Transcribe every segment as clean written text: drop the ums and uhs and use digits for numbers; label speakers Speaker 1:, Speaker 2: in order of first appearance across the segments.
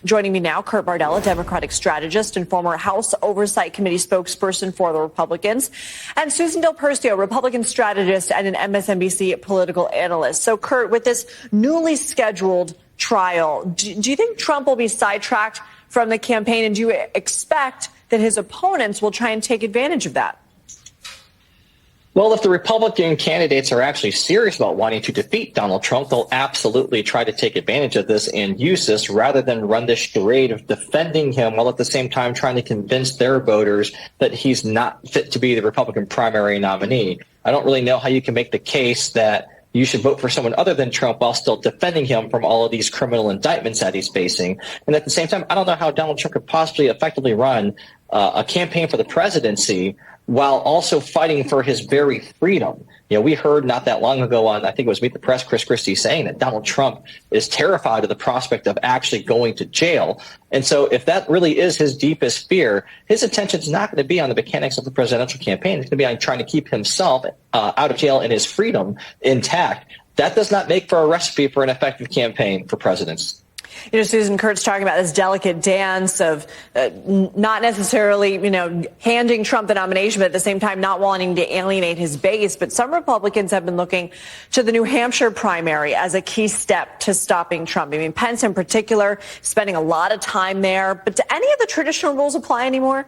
Speaker 1: Joining me now, Kurt Bardella, Democratic strategist and former House Oversight Committee spokesperson for the Republicans, and Susan Del Percio, Republican strategist and an MSNBC political analyst. So, Kurt, with this newly scheduled trial, do you think Trump will be sidetracked from the campaign, and do you expect that his opponents will try and take advantage of that?
Speaker 2: Well, if the Republican candidates are actually serious about wanting to defeat Donald Trump, they'll absolutely try to take advantage of this and use this rather than run this charade of defending him while at the same time trying to convince their voters that he's not fit to be the Republican primary nominee. I don't really know how you can make the case that you should vote for someone other than Trump while still defending him from all of these criminal indictments that he's facing. And at the same time, I don't know how Donald Trump could possibly effectively run a campaign for the presidency while also fighting for his very freedom. You know, we heard not that long ago on, I think it was Meet the Press, Chris Christie saying that Donald Trump is terrified of the prospect of actually going to jail. And so if that really is his deepest fear, his attention is not going to be on the mechanics of the presidential campaign. It's going to be on trying to keep himself out of jail and his freedom intact. That does not make for a recipe for an effective campaign for presidents.
Speaker 1: You know, Susan, Kurt's talking about this delicate dance of not necessarily, handing Trump the nomination, but at the same time not wanting to alienate his base. But some Republicans have been looking to the New Hampshire primary as a key step to stopping Trump. I mean, Pence in particular, spending a lot of time there. But do any of the traditional rules apply anymore?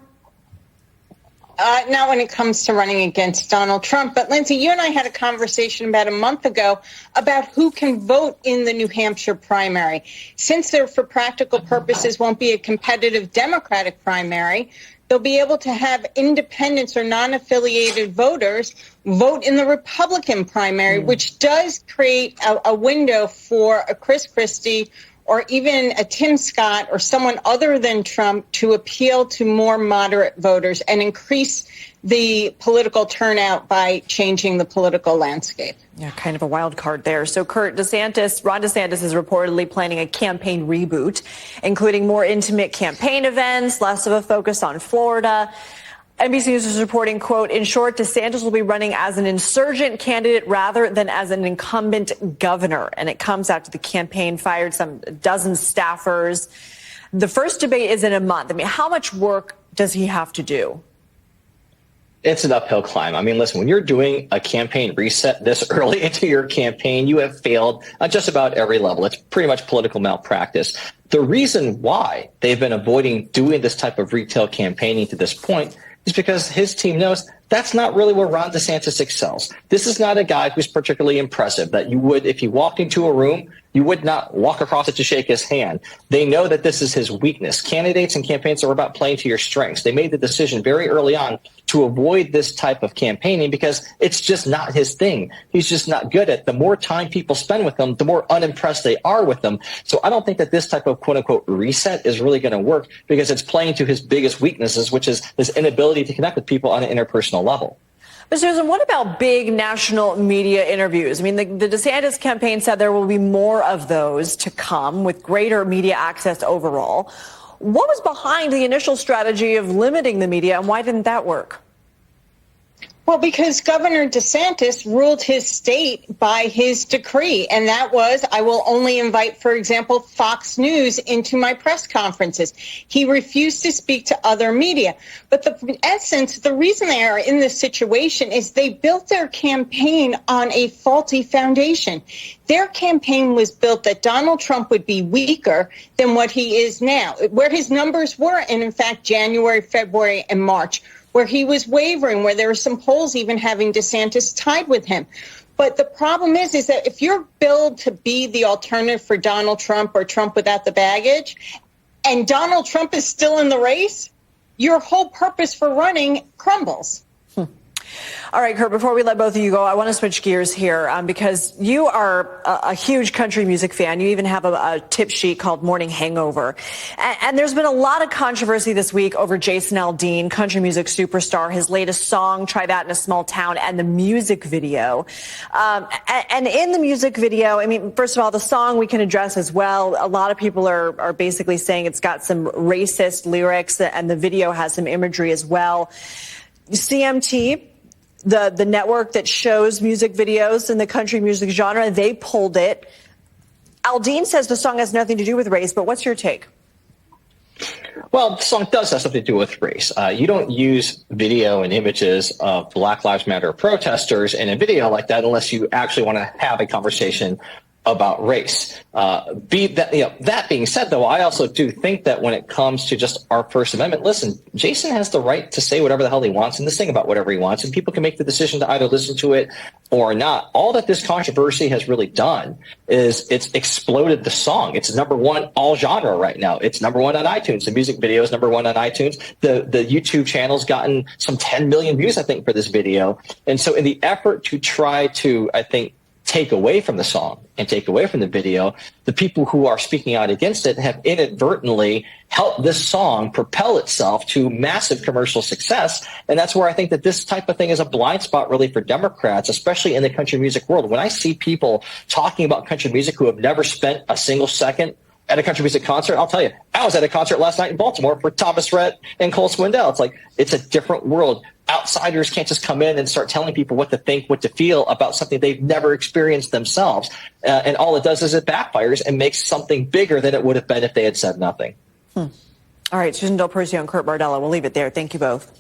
Speaker 3: Not when it comes to running against Donald Trump. But, Lindsay, you and I had a conversation about a month ago about who can vote in the New Hampshire primary. Since there, for practical purposes, won't be a competitive Democratic primary, they'll be able to have independents or non-affiliated voters vote in the Republican primary, which does create a window for a Chris Christie or even a Tim Scott or someone other than Trump to appeal to more moderate voters and increase the political turnout by changing the political landscape.
Speaker 1: Yeah, kind of a wild card there. So, Kurt, Ron DeSantis is reportedly planning a campaign reboot, including more intimate campaign events, less of a focus on Florida. NBC News is reporting, quote, in short, DeSantis will be running as an insurgent candidate rather than as an incumbent governor. And it comes after the campaign fired some dozen staffers. The first debate is in a month. I mean, how much work does he have to do?
Speaker 2: It's an uphill climb. I mean, listen, when you're doing a campaign reset this early into your campaign, you have failed on just about every level. It's pretty much political malpractice. The reason why they've been avoiding doing this type of retail campaigning to this point is because his team knows that's not really where Ron DeSantis excels. This is not a guy who's particularly impressive that you would, if you walked into a room, you would not walk across it to shake his hand. They know that this is his weakness. Candidates and campaigns are about playing to your strengths. They made the decision very early on to avoid this type of campaigning because it's just not his thing. He's just not good at it. The more time people spend with him, the more unimpressed they are with them. So I don't think that this type of quote unquote reset is really going to work because it's playing to his biggest weaknesses, which is his inability to connect with people on an interpersonal level.
Speaker 1: But Susan, what about big national media interviews? I mean, the DeSantis campaign said there will be more of those to come with greater media access overall. What was behind the initial strategy of limiting the media, and why didn't that work?
Speaker 3: Well, because Governor DeSantis ruled his state by his decree, and that was, I will only invite, for example, Fox News into my press conferences. He refused to speak to other media. But in essence, the reason they are in this situation is they built their campaign on a faulty foundation. Their campaign was built that Donald Trump would be weaker than what he is now, where his numbers were in fact, January, February, and March, where he was wavering, where there were some polls even having DeSantis tied with him. But the problem is that if you're billed to be the alternative for Donald Trump or Trump without the baggage, and Donald Trump is still in the race, your whole purpose for running crumbles.
Speaker 1: All right, Kurt, before we let both of you go, I want to switch gears here because you are a huge country music fan. You even have a tip sheet called Morning Hangover. And there's been a lot of controversy this week over Jason Aldean, country music superstar, his latest song, Try That in a Small Town, and the music video. And in the music video, I mean, first of all, the song we can address as well. A lot of people are basically saying it's got some racist lyrics, and the video has some imagery as well. CMT, the network that shows music videos in the country music genre, they pulled it. Aldean says the song has nothing to do with race, but what's your take?
Speaker 2: Well, the song does have something to do with race. You don't use video and images of Black Lives Matter protesters in a video like that unless you actually want to have a conversation about race. That being said, though, I also do think that when it comes to just our First Amendment, listen, Jason has the right to say whatever the hell he wants and to sing about whatever he wants, and people can make the decision to either listen to it or not. All that this controversy has really done is it's exploded the song. It's number one all genre right now. It's number one on iTunes. The music video is number one on iTunes. The YouTube channel's gotten some 10 million views, I think, for this video. And so in the effort to try to, I think, take away from the song and take away from the video, the people who are speaking out against it have inadvertently helped this song propel itself to massive commercial success. And that's where I think that this type of thing is a blind spot really for Democrats, especially in the country music world. When I see people talking about country music who have never spent a single second at a country music concert, I'll tell you, I was at a concert last night in Baltimore for Thomas Rhett and Cole Swindell. It's like, it's a different world. Outsiders can't just come in and start telling people what to think, what to feel about something they've never experienced themselves. And all it does is it backfires and makes something bigger than it would have been if they had said nothing.
Speaker 1: All right, Susan Del Percio and Kurt Bardella, we'll leave it there. Thank you both.